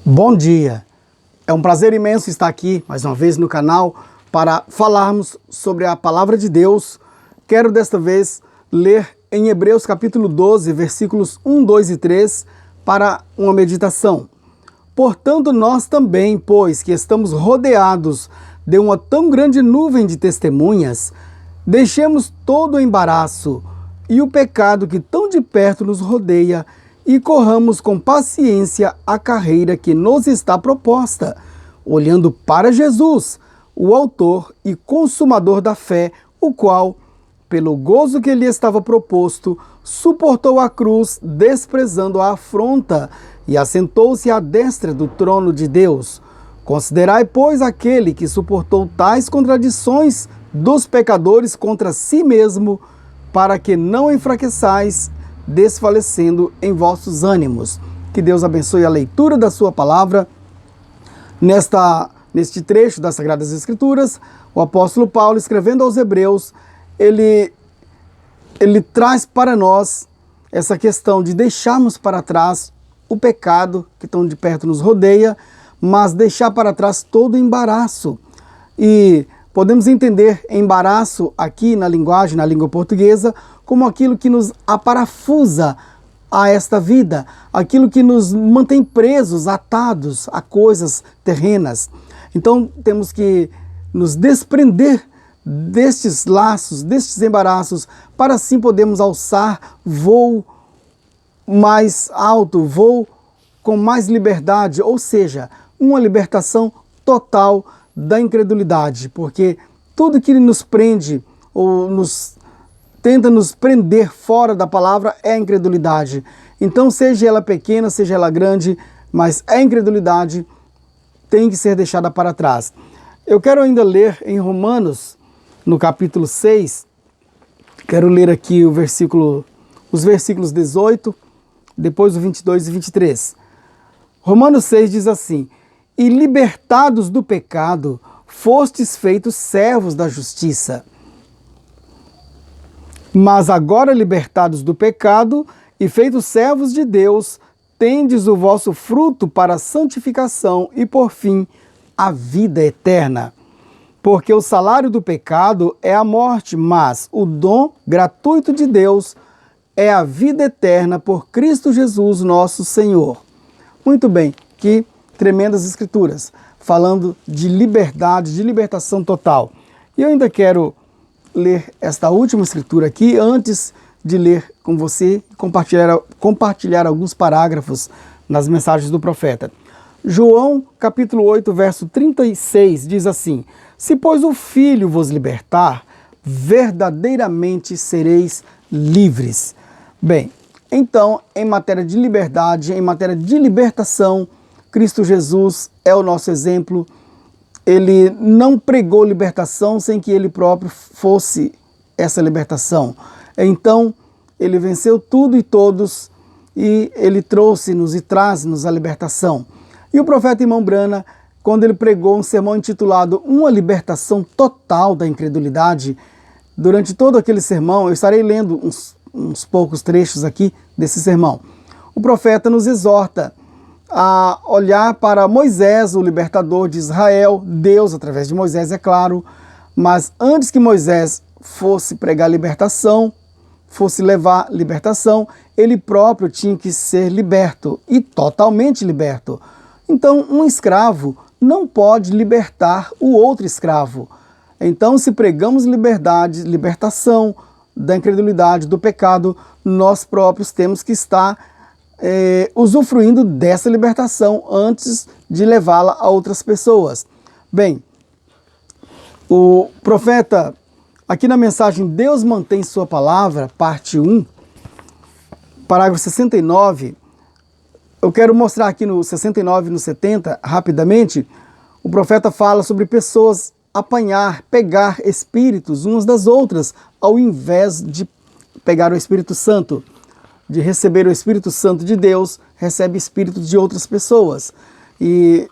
Bom dia! É um prazer imenso estar aqui mais uma vez no canal para falarmos sobre a Palavra de Deus. Quero desta vez ler em Hebreus capítulo 12, versículos 1, 2 e 3 para uma meditação. Portanto, nós também, pois que estamos rodeados de uma tão grande nuvem de testemunhas, deixemos todo o embaraço e o pecado que tão de perto nos rodeia e corramos com paciência a carreira que nos está proposta, olhando para Jesus, o autor e consumador da fé, o qual, pelo gozo que lhe estava proposto, suportou a cruz, desprezando a afronta, e assentou-se à destra do trono de Deus. Considerai, pois, aquele que suportou tais contradições dos pecadores contra si mesmo, para que não enfraqueçais, desfalecendo em vossos ânimos. Que Deus abençoe a leitura da sua palavra. Neste trecho das Sagradas Escrituras, o apóstolo Paulo, escrevendo aos Hebreus, ele traz para nós essa questão de deixarmos para trás o pecado que tão de perto nos rodeia, mas deixar para trás todo o embaraço. E podemos entender embaraço aqui na língua portuguesa, como aquilo que nos aparafusa a esta vida, aquilo que nos mantém presos, atados a coisas terrenas. Então temos que nos desprender destes laços, destes embaraços, para assim podermos alçar voo mais alto, voo com mais liberdade, ou seja, uma libertação total da incredulidade, porque tudo que nos prende ou tenta nos prender fora da palavra é a incredulidade. Então, seja ela pequena, seja ela grande, mas a incredulidade tem que ser deixada para trás. Eu quero ainda ler em Romanos, no capítulo 6, quero ler aqui os versículos 18, depois o 22 e 23. Romanos 6 diz assim: E libertados do pecado, fostes feitos servos da justiça. Mas agora libertados do pecado e feitos servos de Deus, tendes o vosso fruto para a santificação e, por fim, a vida eterna. Porque o salário do pecado é a morte, mas o dom gratuito de Deus é a vida eterna por Cristo Jesus, nosso Senhor. Muito bem, que tremendas escrituras, falando de liberdade, de libertação total. E eu ainda quero ler esta última escritura aqui, antes de ler com você, compartilhar alguns parágrafos nas mensagens do profeta. João, capítulo 8, verso 36, diz assim: Se, pois, o Filho vos libertar, verdadeiramente sereis livres. Bem, então, em matéria de liberdade, em matéria de libertação, Cristo Jesus é o nosso exemplo. Ele não pregou libertação sem que ele próprio fosse essa libertação. Então, ele venceu tudo e todos e ele trouxe-nos e traz-nos a libertação. E o profeta Irmão Brana, quando ele pregou um sermão intitulado Uma Libertação Total da Incredulidade, durante todo aquele sermão, eu estarei lendo uns poucos trechos aqui desse sermão. O profeta nos exorta a olhar para Moisés, o libertador de Israel, Deus através de Moisés, é claro, mas antes que Moisés fosse pregar libertação, fosse levar libertação, ele próprio tinha que ser liberto e totalmente liberto. Então, um escravo não pode libertar o outro escravo. Então, se pregamos liberdade, libertação da incredulidade, do pecado, nós próprios temos que estar usufruindo dessa libertação antes de levá-la a outras pessoas. Bem, o profeta, aqui na mensagem Deus mantém sua palavra, parte 1, parágrafo 69, eu quero mostrar aqui no 69 e no 70, rapidamente, o profeta fala sobre pessoas pegar espíritos umas das outras, ao invés de pegar o Espírito Santo, de receber o Espírito Santo de Deus, recebe espíritos de outras pessoas. E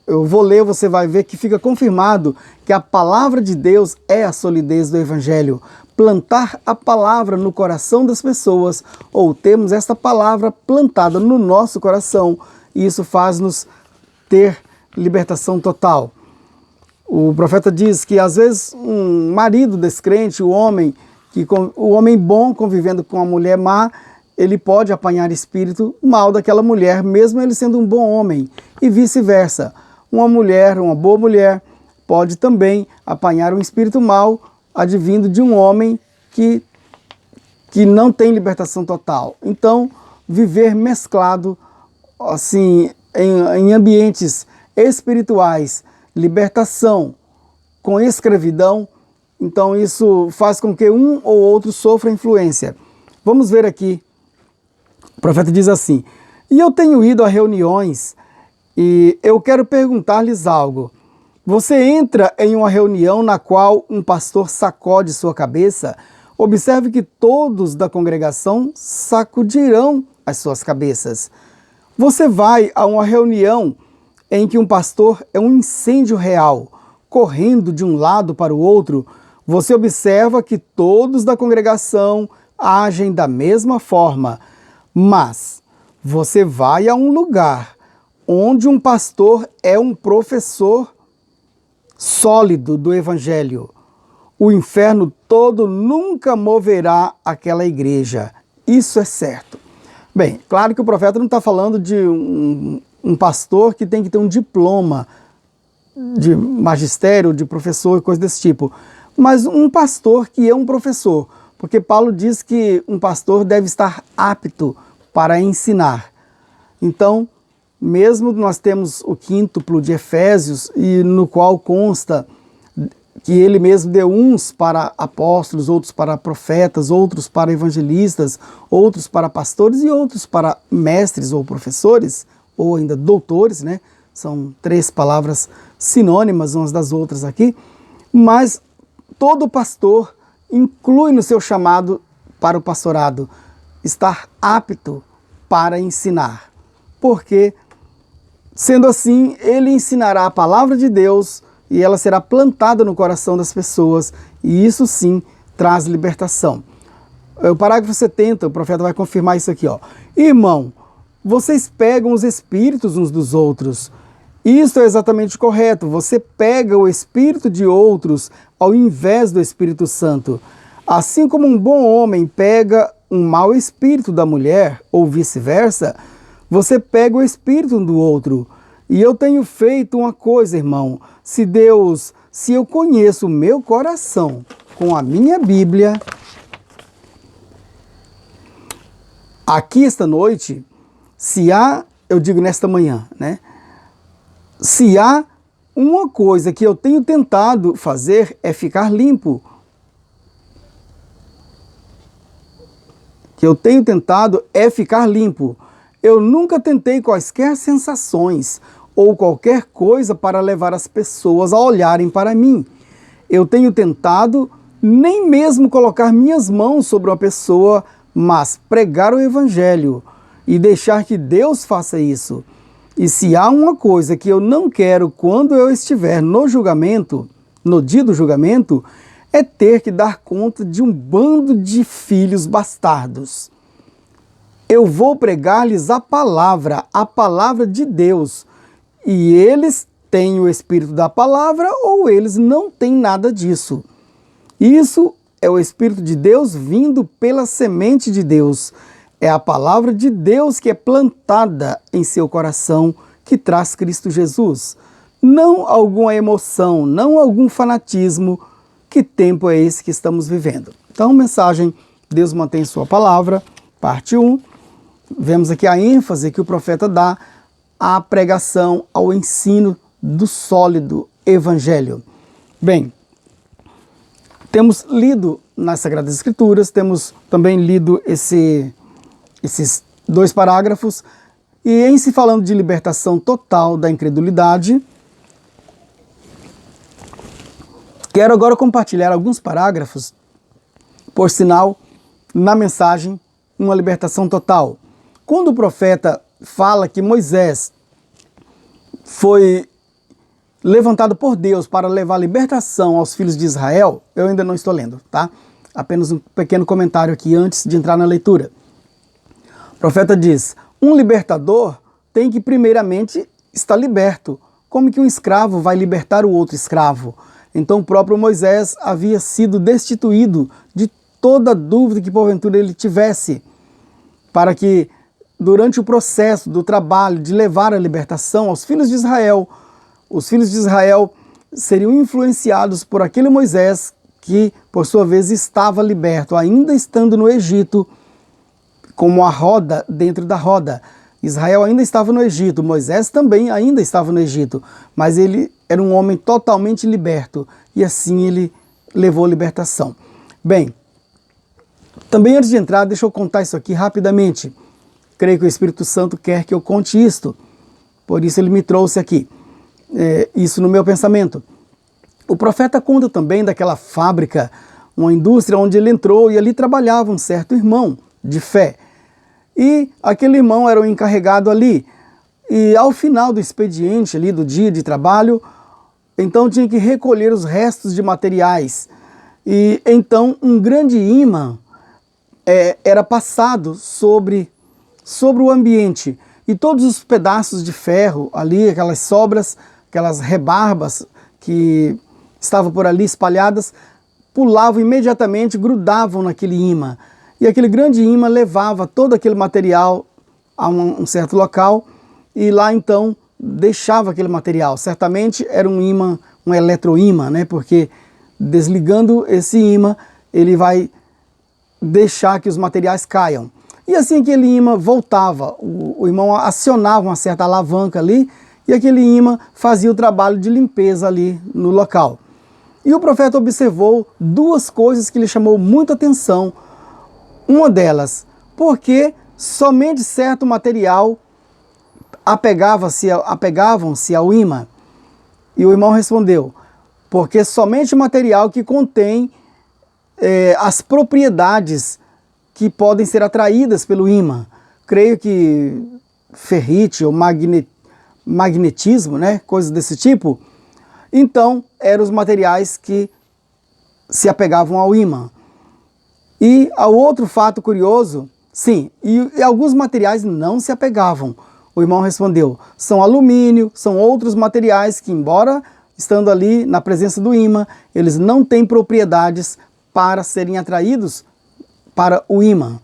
eu vou ler, você vai ver que fica confirmado que a palavra de Deus é a solidez do Evangelho. Plantar a palavra no coração das pessoas, ou termos esta palavra plantada no nosso coração, e isso faz-nos ter libertação total. O profeta diz que às vezes um marido descrente, o homem bom convivendo com a mulher má, ele pode apanhar espírito mal daquela mulher, mesmo ele sendo um bom homem, e vice-versa. Uma boa mulher, pode também apanhar um espírito mal advindo de um homem que não tem libertação total. Então, viver mesclado assim em ambientes espirituais, libertação com escravidão, então isso faz com que um ou outro sofra influência. Vamos ver aqui. O profeta diz assim: e eu tenho ido a reuniões e eu quero perguntar-lhes algo. Você entra em uma reunião na qual um pastor sacode sua cabeça, observe que todos da congregação sacudirão as suas cabeças. Você vai a uma reunião em que um pastor é um incêndio real, correndo de um lado para o outro, você observa que todos da congregação agem da mesma forma. Mas você vai a um lugar onde um pastor é um professor sólido do evangelho. O inferno todo nunca moverá aquela igreja. Isso é certo. Bem, claro que o profeta não está falando de um pastor que tem que ter um diploma de magistério, de professor e coisa desse tipo, mas um pastor que é um professor, porque Paulo diz que um pastor deve estar apto para ensinar. Então, mesmo nós temos o quíntuplo de Efésios, e no qual consta que ele mesmo deu uns para apóstolos, outros para profetas, outros para evangelistas, outros para pastores e outros para mestres ou professores, ou ainda doutores, né? São 3 palavras sinônimas umas das outras aqui, mas todo pastor inclui no seu chamado para o pastorado estar apto para ensinar, porque sendo assim, ele ensinará a palavra de Deus e ela será plantada no coração das pessoas, e isso sim traz libertação. O parágrafo 70, o profeta vai confirmar isso aqui, ó. Irmão, vocês pegam os espíritos uns dos outros. Isso é exatamente correto. Você pega o espírito de outros ao invés do Espírito Santo. Assim como um bom homem pega um mau espírito da mulher, ou vice-versa, você pega o espírito um do outro. E eu tenho feito uma coisa, irmão. Se eu conheço o meu coração com a minha Bíblia, aqui esta noite, eu digo nesta manhã, né? Se há uma coisa que eu tenho tentado fazer é ficar limpo. Eu nunca tentei quaisquer sensações ou qualquer coisa para levar as pessoas a olharem para mim. Eu tenho tentado nem mesmo colocar minhas mãos sobre uma pessoa, mas pregar o evangelho e deixar que Deus faça isso. E se há uma coisa que eu não quero quando eu estiver no julgamento, no dia do julgamento, é ter que dar conta de um bando de filhos bastardos. Eu vou pregar-lhes a palavra de Deus, e eles têm o espírito da palavra ou eles não têm nada disso. Isso é o Espírito de Deus vindo pela semente de Deus. É a palavra de Deus que é plantada em seu coração, que traz Cristo Jesus. Não alguma emoção, não algum fanatismo. Que tempo é esse que estamos vivendo? Então, mensagem, Deus mantém sua palavra, parte 1. Vemos aqui a ênfase que o profeta dá à pregação, ao ensino do sólido evangelho. Bem, temos lido nas Sagradas Escrituras, temos também lido esses 2 parágrafos, e em se falando de libertação total da incredulidade, quero agora compartilhar alguns parágrafos, por sinal, na mensagem, uma libertação total. Quando o profeta fala que Moisés foi levantado por Deus para levar libertação aos filhos de Israel, eu ainda não estou lendo, tá? Apenas um pequeno comentário aqui antes de entrar na leitura. O profeta diz: um libertador tem que primeiramente está liberto. Como que um escravo vai libertar o outro escravo? Então o próprio Moisés havia sido destituído de toda dúvida que porventura ele tivesse, para que durante o processo do trabalho de levar a libertação aos filhos de Israel, os filhos de Israel seriam influenciados por aquele Moisés que, por sua vez, estava liberto, ainda estando no Egito, como a roda dentro da roda. Israel ainda estava no Egito, Moisés também ainda estava no Egito, mas ele era um homem totalmente liberto, e assim ele levou a libertação. Bem, também antes de entrar, deixa eu contar isso aqui rapidamente. Creio que o Espírito Santo quer que eu conte isto, por isso ele me trouxe aqui, isso no meu pensamento. O profeta conta também daquela fábrica, uma indústria onde ele entrou, e ali trabalhava um certo irmão de fé. E aquele irmão era o encarregado ali. E ao final do expediente ali, do dia de trabalho, então tinha que recolher os restos de materiais. E então um grande ímã era passado sobre o ambiente. E todos os pedaços de ferro ali, aquelas sobras, aquelas rebarbas que estavam por ali espalhadas, pulavam imediatamente, grudavam naquele ímã. E aquele grande ímã levava todo aquele material a um certo local e lá então deixava aquele material. Certamente era um ímã, um eletroímã, né? Porque desligando esse ímã, ele vai deixar que os materiais caiam. E assim aquele ímã voltava, o irmão acionava uma certa alavanca ali e aquele ímã fazia o trabalho de limpeza ali no local. E o profeta observou duas coisas que lhe chamou muita atenção. Uma delas, porque somente certo material apegavam-se ao ímã. E o irmão respondeu, porque somente o material que contém as propriedades que podem ser atraídas pelo ímã. Creio que ferrite ou magnetismo, né? Coisas desse tipo. Então, eram os materiais que se apegavam ao ímã. E ao outro fato curioso, sim, e alguns materiais não se apegavam. O irmão respondeu, são alumínio, são outros materiais que, embora estando ali na presença do ímã, eles não têm propriedades para serem atraídos para o ímã.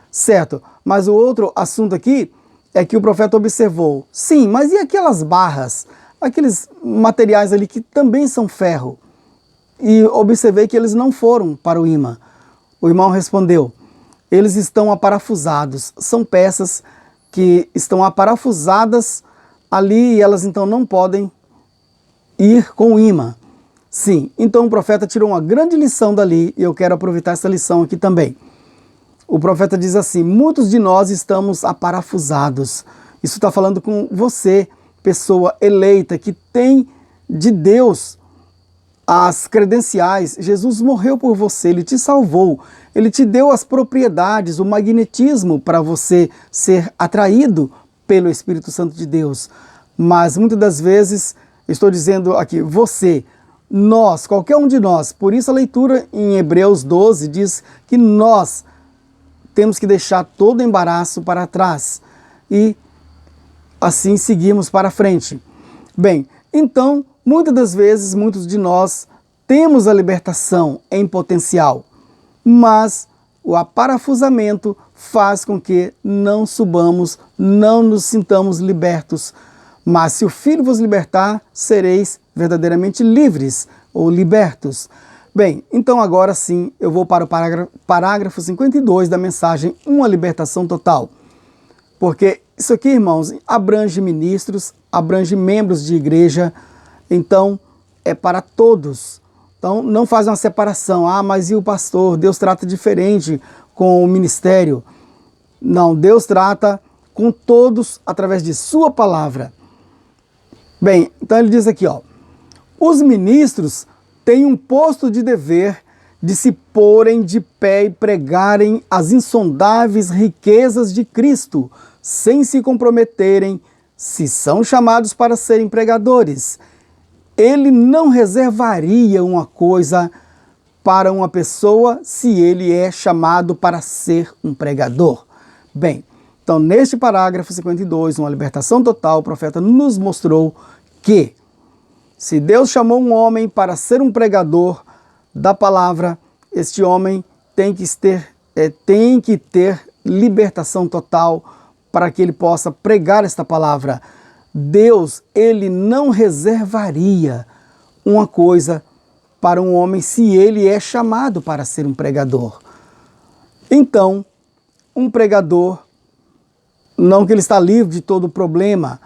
Certo, mas o outro assunto aqui é que o profeta observou, sim, mas e aquelas barras, aqueles materiais ali que também são ferro? E observei que eles não foram para o ímã. O irmão respondeu, eles estão aparafusados, são peças que estão aparafusadas ali e elas então não podem ir com o ímã. Sim, então o profeta tirou uma grande lição dali e eu quero aproveitar essa lição aqui também. O profeta diz assim, muitos de nós estamos aparafusados. Isso está falando com você, pessoa eleita, que tem de Deus as credenciais. Jesus morreu por você, Ele te salvou, Ele te deu as propriedades, o magnetismo para você ser atraído pelo Espírito Santo de Deus. Mas muitas das vezes, estou dizendo aqui, você, nós, qualquer um de nós, por isso a leitura em Hebreus 12 diz que nós temos que deixar todo embaraço para trás e assim seguirmos para frente. Bem, então, muitas das vezes, muitos de nós temos a libertação em potencial, mas o aparafusamento faz com que não subamos, não nos sintamos libertos. Mas se o Filho vos libertar, sereis verdadeiramente livres ou libertos. Bem, então agora sim eu vou para o parágrafo 52 da mensagem Uma Libertação Total. Porque isso aqui, irmãos, abrange ministros, abrange membros de igreja, então é para todos. Então não faz uma separação, mas e o pastor? Deus trata diferente com o ministério. Não, Deus trata com todos através de sua palavra. Bem, então ele diz aqui, os ministros têm um posto de dever de se porem de pé e pregarem as insondáveis riquezas de Cristo, sem se comprometerem, se são chamados para serem pregadores. Ele não reservaria uma coisa para uma pessoa se ele é chamado para ser um pregador. Bem, Então, neste parágrafo 52, uma libertação total, o profeta nos mostrou que se Deus chamou um homem para ser um pregador da palavra, este homem tem que ter libertação total para que ele possa pregar esta palavra. Deus, ele não reservaria uma coisa para um homem se ele é chamado para ser um pregador. Então, um pregador, não que ele está livre de todo problema,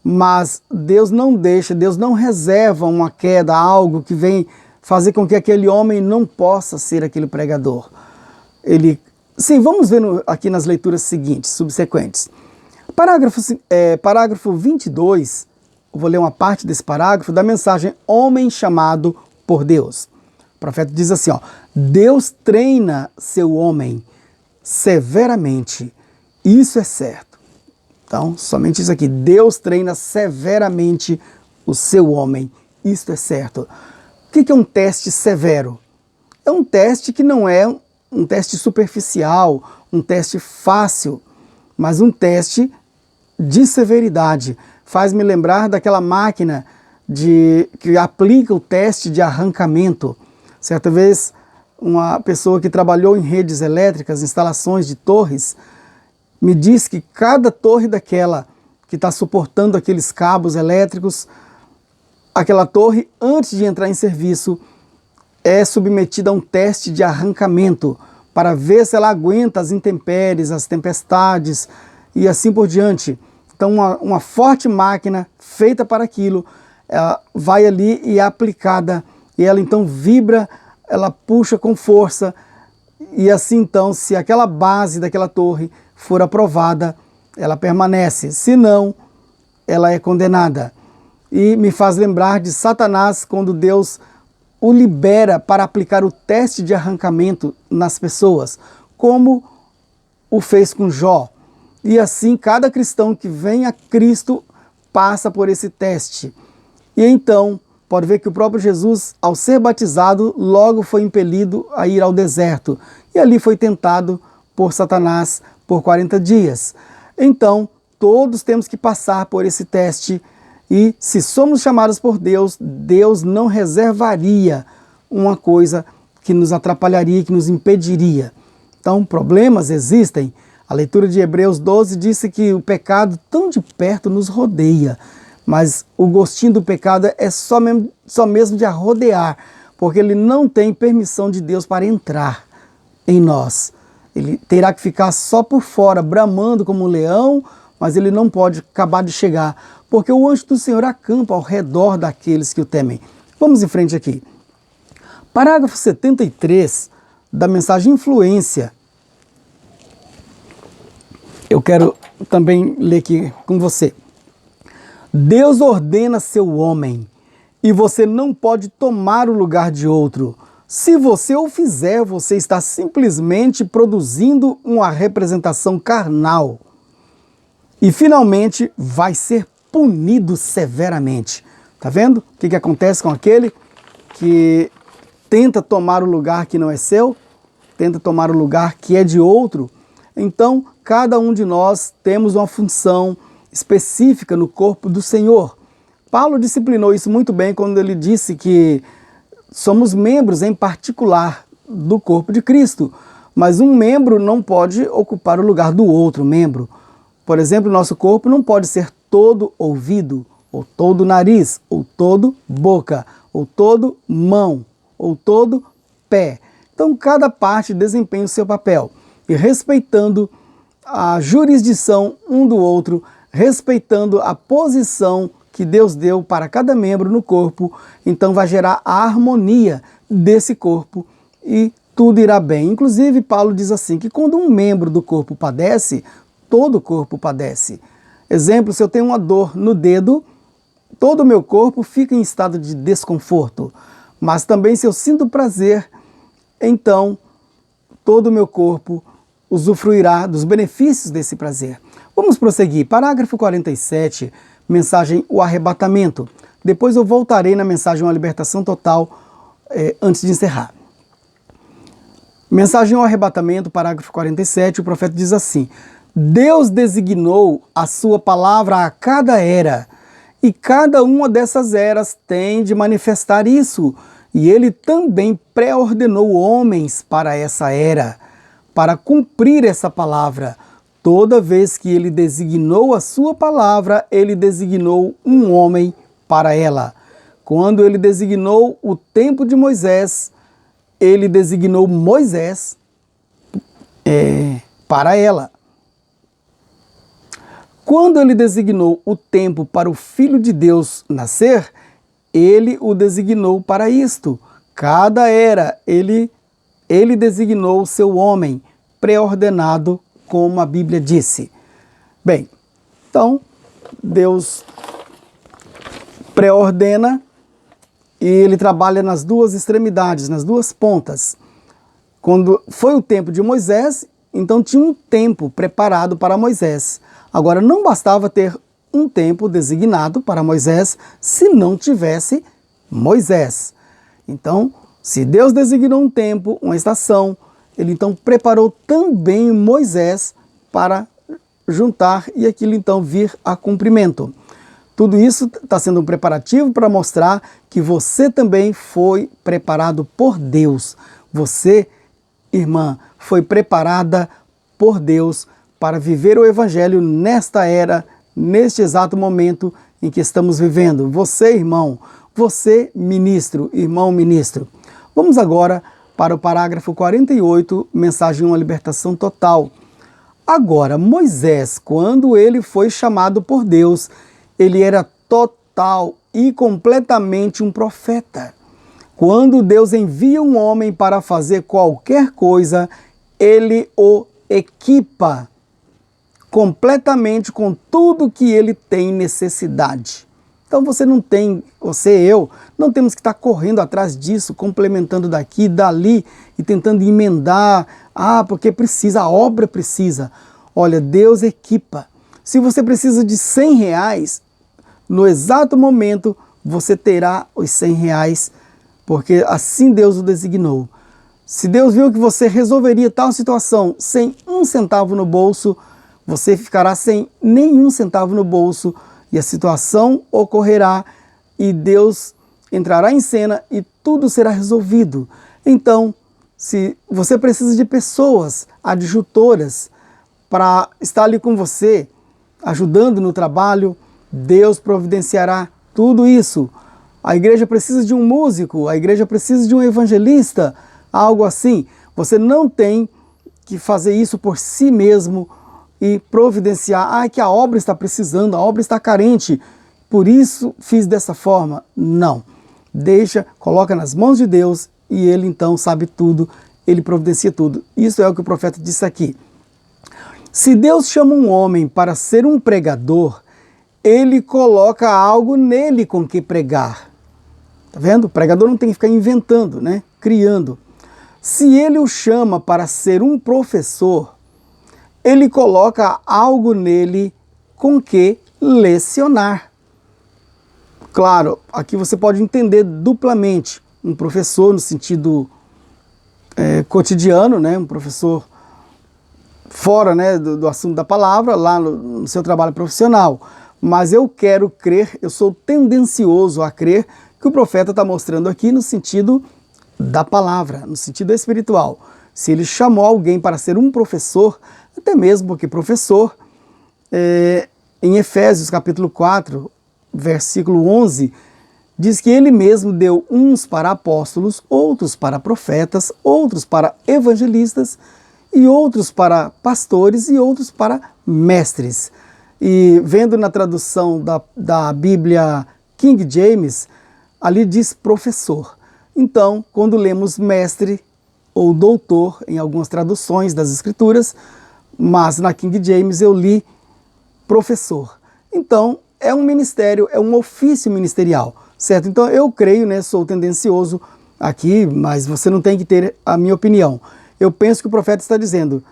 mas Deus não deixa, Deus não reserva uma queda, algo que vem fazer com que aquele homem não possa ser aquele pregador. Sim, vamos ver aqui nas leituras seguintes, subsequentes. Parágrafo 22, eu vou ler uma parte desse parágrafo da mensagem Homem Chamado por Deus. O profeta diz assim, ó, Deus treina seu homem severamente, isso é certo. Então, somente isso aqui, Deus treina severamente o seu homem, isso é certo. O que é um teste severo? É um teste que não é um teste superficial, um teste fácil, mas um teste de severidade. Faz-me lembrar daquela máquina que aplica o teste de arrancamento. Certa vez, uma pessoa que trabalhou em redes elétricas, instalações de torres, me disse que cada torre daquela que está suportando aqueles cabos elétricos, aquela torre, antes de entrar em serviço, é submetida a um teste de arrancamento para ver se ela aguenta as intempéries, as tempestades e assim por diante. Então uma forte máquina feita para aquilo, ela vai ali e é aplicada, e ela então vibra, ela puxa com força, e assim então, se aquela base daquela torre for aprovada, ela permanece, se não, ela é condenada. E me faz lembrar de Satanás, quando Deus o libera para aplicar o teste de arrancamento nas pessoas, como o fez com Jó. E assim, cada cristão que vem a Cristo passa por esse teste. E então, pode ver que o próprio Jesus, ao ser batizado, logo foi impelido a ir ao deserto. E ali foi tentado por Satanás por 40 dias. Então, todos temos que passar por esse teste. E se somos chamados por Deus, Deus não reservaria uma coisa que nos atrapalharia, que nos impediria. Então, problemas existem. A leitura de Hebreus 12 disse que o pecado tão de perto nos rodeia, mas o gostinho do pecado é só mesmo de arrodear, porque ele não tem permissão de Deus para entrar em nós. Ele terá que ficar só por fora, bramando como um leão, mas ele não pode acabar de chegar, porque o anjo do Senhor acampa ao redor daqueles que o temem. Vamos em frente aqui. Parágrafo 73 da mensagem Influência. Eu quero também ler aqui com você. Deus ordena seu homem, e você não pode tomar o lugar de outro. Se você o fizer, você está simplesmente produzindo uma representação carnal. E finalmente vai ser punido severamente. Tá vendo? O que acontece com aquele que tenta tomar o lugar que não é seu? Tenta tomar o lugar que é de outro? Então, cada um de nós temos uma função específica no corpo do Senhor. Paulo disciplinou isso muito bem quando ele disse que somos membros em particular do corpo de Cristo, mas um membro não pode ocupar o lugar do outro membro. Por exemplo, nosso corpo não pode ser todo ouvido, ou todo nariz, ou todo boca, ou todo mão, ou todo pé. Então, cada parte desempenha o seu papel. E respeitando a jurisdição um do outro, respeitando a posição que Deus deu para cada membro no corpo, então vai gerar a harmonia desse corpo e tudo irá bem. Inclusive, Paulo diz assim, que quando um membro do corpo padece, todo o corpo padece. Exemplo, se eu tenho uma dor no dedo, todo o meu corpo fica em estado de desconforto. Mas também se eu sinto prazer, então todo o meu corpo usufruirá dos benefícios desse prazer. Vamos prosseguir. Parágrafo 47, mensagem O Arrebatamento. Depois eu voltarei na mensagem Uma Libertação Total, antes de encerrar. Mensagem O Arrebatamento, parágrafo 47, o profeta diz assim: Deus designou a sua palavra a cada era, e cada uma dessas eras tem de manifestar isso. E ele também pré-ordenou homens para essa era, para cumprir essa palavra. Toda vez que ele designou a sua palavra, ele designou um homem para ela. Quando ele designou o tempo de Moisés, ele designou Moisés para ela. Quando ele designou o tempo para o Filho de Deus nascer, ele o designou para isto. Cada era, ele designou o seu homem pré-ordenado, como a Bíblia disse. Bem, então, Deus pré-ordena e ele trabalha nas duas extremidades, nas duas pontas. Quando foi o tempo de Moisés, então tinha um tempo preparado para Moisés. Agora, não bastava ter um tempo designado para Moisés se não tivesse Moisés. Então, se Deus designou um tempo, uma estação, ele então preparou também Moisés para juntar e aquilo então vir a cumprimento. Tudo isso está sendo um preparativo para mostrar que você também foi preparado por Deus. Você, irmã, foi preparada por Deus para viver o Evangelho nesta era, neste exato momento em que estamos vivendo. Você, irmão, você, ministro, irmão ministro. Vamos agora para o parágrafo 48, mensagem Uma Libertação Total. Agora, Moisés, quando ele foi chamado por Deus, ele era total e completamente um profeta. Quando Deus envia um homem para fazer qualquer coisa, ele o equipa completamente com tudo que ele tem necessidade. Então eu, não temos que estar correndo atrás disso, complementando daqui, dali e tentando emendar. Porque precisa, a obra precisa. Olha, Deus equipa. Se você precisa de R$100, no exato momento você terá os R$100, porque assim Deus o designou. Se Deus viu que você resolveria tal situação sem um centavo no bolso, você ficará sem nenhum centavo no bolso e a situação ocorrerá e Deus entrará em cena e tudo será resolvido. Então, se você precisa de pessoas adjutoras para estar ali com você, ajudando no trabalho, Deus providenciará tudo isso. A igreja precisa de um músico, a igreja precisa de um evangelista, algo assim. Você não tem que fazer isso por si mesmo e providenciar, que a obra está precisando, a obra está carente, por isso fiz dessa forma. Não. Deixa, coloca nas mãos de Deus e Ele então sabe tudo, Ele providencia tudo. Isso é o que o profeta disse aqui. Se Deus chama um homem para ser um pregador, Ele coloca algo nele com que pregar. Tá vendo? O pregador não tem que ficar inventando, né? Criando. Se Ele o chama para ser um professor, Ele coloca algo nele com que lecionar. Claro, aqui você pode entender duplamente. Um professor no sentido cotidiano, né? Um professor fora, né, do assunto da palavra, lá no seu trabalho profissional. Mas eu quero crer, eu sou tendencioso a crer que o profeta está mostrando aqui no sentido da palavra, no sentido espiritual. Se ele chamou alguém para ser um professor, até mesmo porque professor, em Efésios capítulo 4, versículo 11, diz que ele mesmo deu uns para apóstolos, outros para profetas, outros para evangelistas, e outros para pastores e outros para mestres. E vendo na tradução da Bíblia King James, ali diz professor. Então, quando lemos mestre ou doutor, em algumas traduções das Escrituras, mas na King James eu li professor. Então, é um ministério, é um ofício ministerial, certo? Então, eu creio, né, sou tendencioso aqui, mas você não tem que ter a minha opinião. Eu penso que o profeta está dizendo,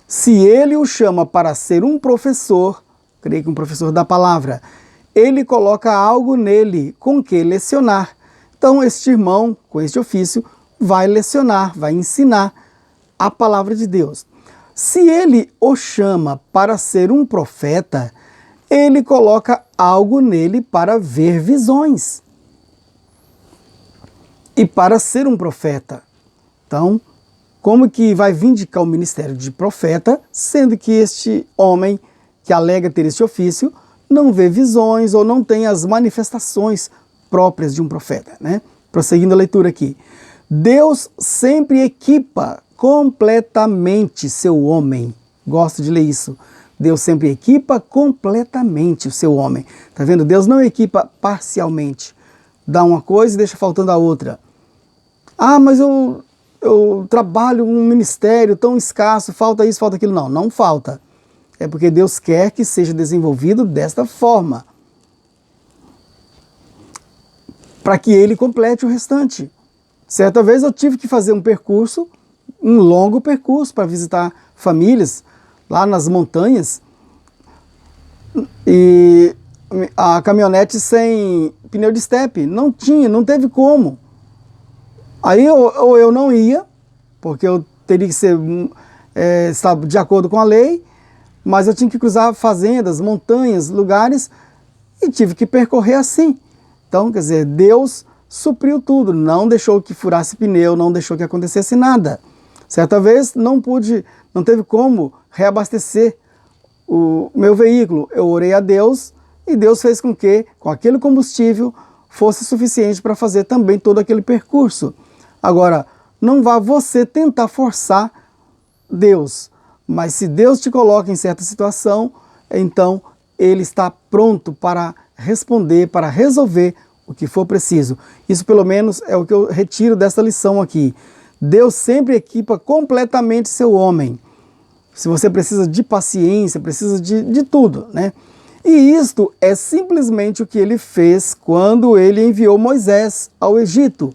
se ele o chama para ser um professor, creio que um professor da palavra, ele coloca algo nele com que lecionar. Então, este irmão, com este ofício, vai lecionar, vai ensinar a palavra de Deus. se ele o chama para ser um profeta, ele coloca algo nele para ver visões e para ser um profeta. Então, como que vai vindicar o ministério de profeta, sendo que este homem que alega ter este ofício não vê visões ou não tem as manifestações próprias de um profeta, né? Prosseguindo a leitura aqui. Deus sempre equipa completamente seu homem. Gosto de ler isso. Deus sempre equipa completamente o seu homem. Tá vendo? Deus não equipa parcialmente. Dá uma coisa e deixa faltando a outra. Ah, mas eu trabalho um ministério tão escasso, falta isso, falta aquilo. Não, não falta. É porque Deus quer que seja desenvolvido desta forma, para que ele complete o restante. Certa vez eu tive que fazer um percurso, um longo percurso, para visitar famílias lá nas montanhas, e a caminhonete sem pneu de estepe, não teve como. Aí ou eu não ia, porque eu teria que estar de acordo com a lei, mas eu tinha que cruzar fazendas, montanhas, lugares, e tive que percorrer assim. Então, quer dizer, Deus supriu tudo, não deixou que furasse pneu, não deixou que acontecesse nada. Certa vez não teve como reabastecer o meu veículo. Eu orei a Deus e Deus fez com que, com aquele combustível, fosse suficiente para fazer também todo aquele percurso. Agora, não vá você tentar forçar Deus, mas se Deus te coloca em certa situação, então Ele está pronto para responder, para resolver o que for preciso. Isso pelo menos é o que eu retiro dessa lição aqui. Deus sempre equipa completamente seu homem. Se você precisa de paciência, precisa de tudo, né? E isto é simplesmente o que ele fez quando ele enviou Moisés ao Egito.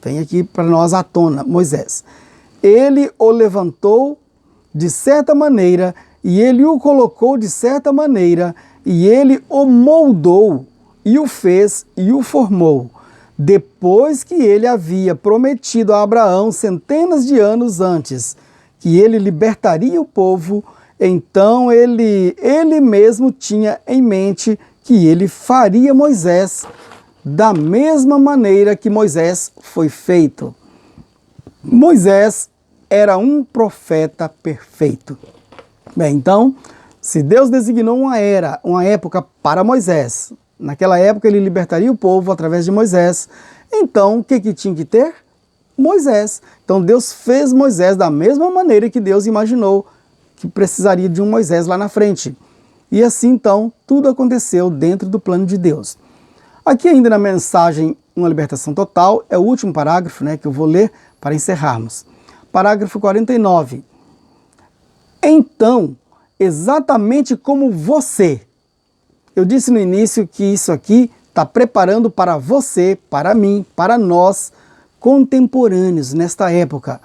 Vem aqui para nós à tona, Moisés. Ele o levantou de certa maneira, e ele o colocou de certa maneira, e ele o moldou, e o fez, e o formou. Depois que ele havia prometido a Abraão centenas de anos antes, que ele libertaria o povo, então ele mesmo tinha em mente que ele faria Moisés da mesma maneira que Moisés foi feito. Moisés era um profeta perfeito. Bem, então, se Deus designou uma época para Moisés, naquela época ele libertaria o povo através de Moisés, então o que tinha que ter? Moisés. Então Deus fez Moisés da mesma maneira que Deus imaginou que precisaria de um Moisés lá na frente. E assim então tudo aconteceu dentro do plano de Deus. Aqui ainda na mensagem Uma Libertação Total, é o último parágrafo, né, que eu vou ler para encerrarmos. Parágrafo 49. Então, exatamente como você, eu disse no início que isso aqui está preparando para você, para mim, para nós, contemporâneos nesta época,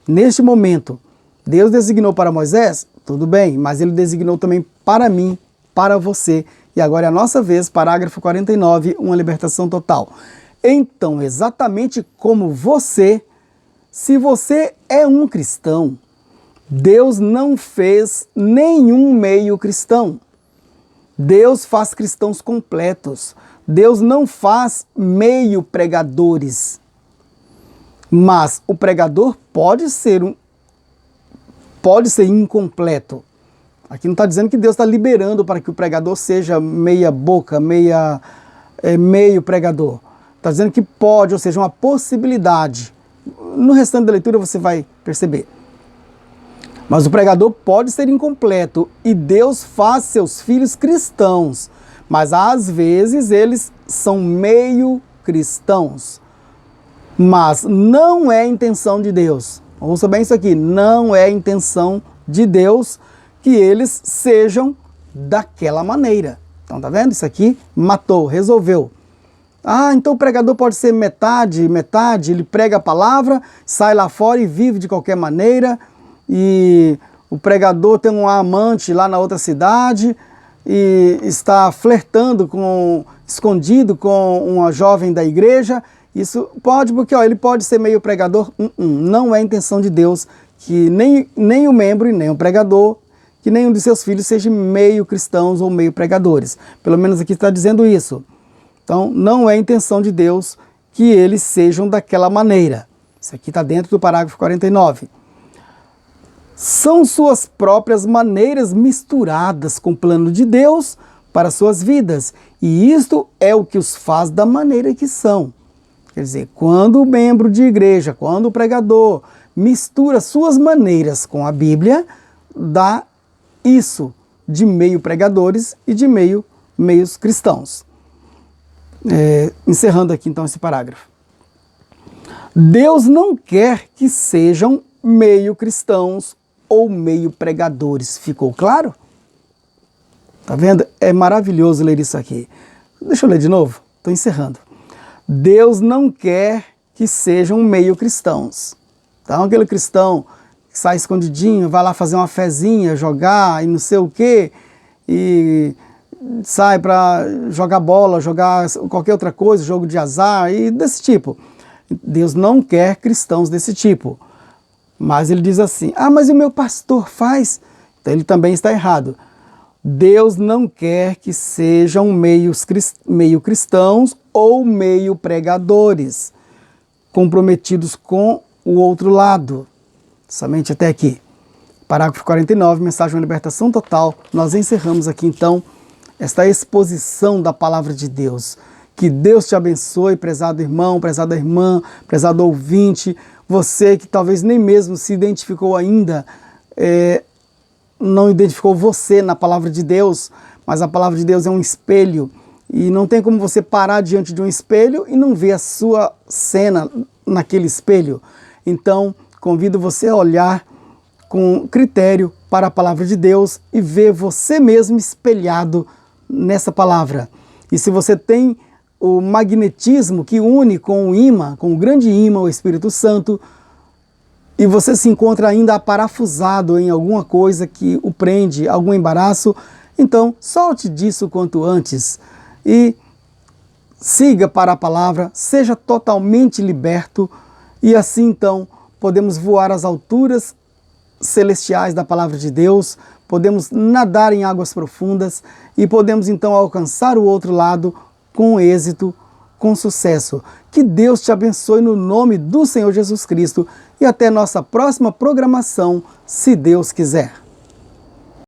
neste momento. Deus designou para Moisés, tudo bem, mas ele designou também para mim, para você. E agora é a nossa vez, parágrafo 49, Uma Libertação Total. Então, exatamente como você, se você é um cristão, Deus não fez nenhum meio cristão. Deus faz cristãos completos. Deus não faz meio pregadores. Mas o pregador pode ser incompleto. Aqui não está dizendo que Deus está liberando para que o pregador seja meia boca, meio pregador. Está dizendo que pode, ou seja, uma possibilidade. No restante da leitura você vai perceber. Mas o pregador pode ser incompleto e Deus faz seus filhos cristãos, mas às vezes eles são meio cristãos. Mas não é intenção de Deus. Ouça bem isso aqui, não é intenção de Deus que eles sejam daquela maneira. Então tá vendo? Isso aqui matou, resolveu. Ah, então o pregador pode ser metade, ele prega a palavra, sai lá fora e vive de qualquer maneira, e o pregador tem um amante lá na outra cidade e está flertando escondido com uma jovem da igreja. Isso pode, porque ele pode ser meio pregador. Não é a intenção de Deus que nem o membro e nem o pregador, que nenhum de seus filhos seja meio cristãos ou meio pregadores. Pelo menos aqui está dizendo isso. Então, não é a intenção de Deus que eles sejam daquela maneira. Isso aqui está dentro do parágrafo 49. São suas próprias maneiras misturadas com o plano de Deus para suas vidas. E isto é o que os faz da maneira que são. Quer dizer, quando o membro de igreja, quando o pregador mistura suas maneiras com a Bíblia, dá isso de meio pregadores e de meios cristãos. Encerrando aqui então esse parágrafo. Deus não quer que sejam meio cristãos ou meio pregadores. Ficou claro? Tá vendo? É maravilhoso ler isso aqui. Deixa eu ler de novo. Estou encerrando. Deus não quer que sejam meio cristãos. Então aquele cristão que sai escondidinho, vai lá fazer uma fezinha, jogar e não sei o quê, e sai para jogar bola, jogar qualquer outra coisa, jogo de azar e desse tipo. Deus não quer cristãos desse tipo. Mas ele diz assim, mas o meu pastor faz. Então ele também está errado. Deus não quer que sejam meio cristãos ou meio pregadores, comprometidos com o outro lado. Somente até aqui. Parágrafo 49, mensagem de uma libertação total. Nós encerramos aqui então esta exposição da palavra de Deus. Que Deus te abençoe, prezado irmão, prezada irmã, prezado ouvinte. Você que talvez nem mesmo se identificou ainda, não identificou você na palavra de Deus, mas a palavra de Deus é um espelho. E não tem como você parar diante de um espelho e não ver a sua cena naquele espelho. Então, convido você a olhar com critério para a palavra de Deus e ver você mesmo espelhado nessa palavra. E se você tem o magnetismo que une com o imã, com o grande imã, o Espírito Santo, e você se encontra ainda aparafusado em alguma coisa que o prende, algum embaraço, então solte disso quanto antes e siga para a palavra, seja totalmente liberto e assim então podemos voar às alturas celestiais da palavra de Deus, podemos nadar em águas profundas e podemos então alcançar o outro lado com êxito, com sucesso. Que Deus te abençoe no nome do Senhor Jesus Cristo e até nossa próxima programação, se Deus quiser.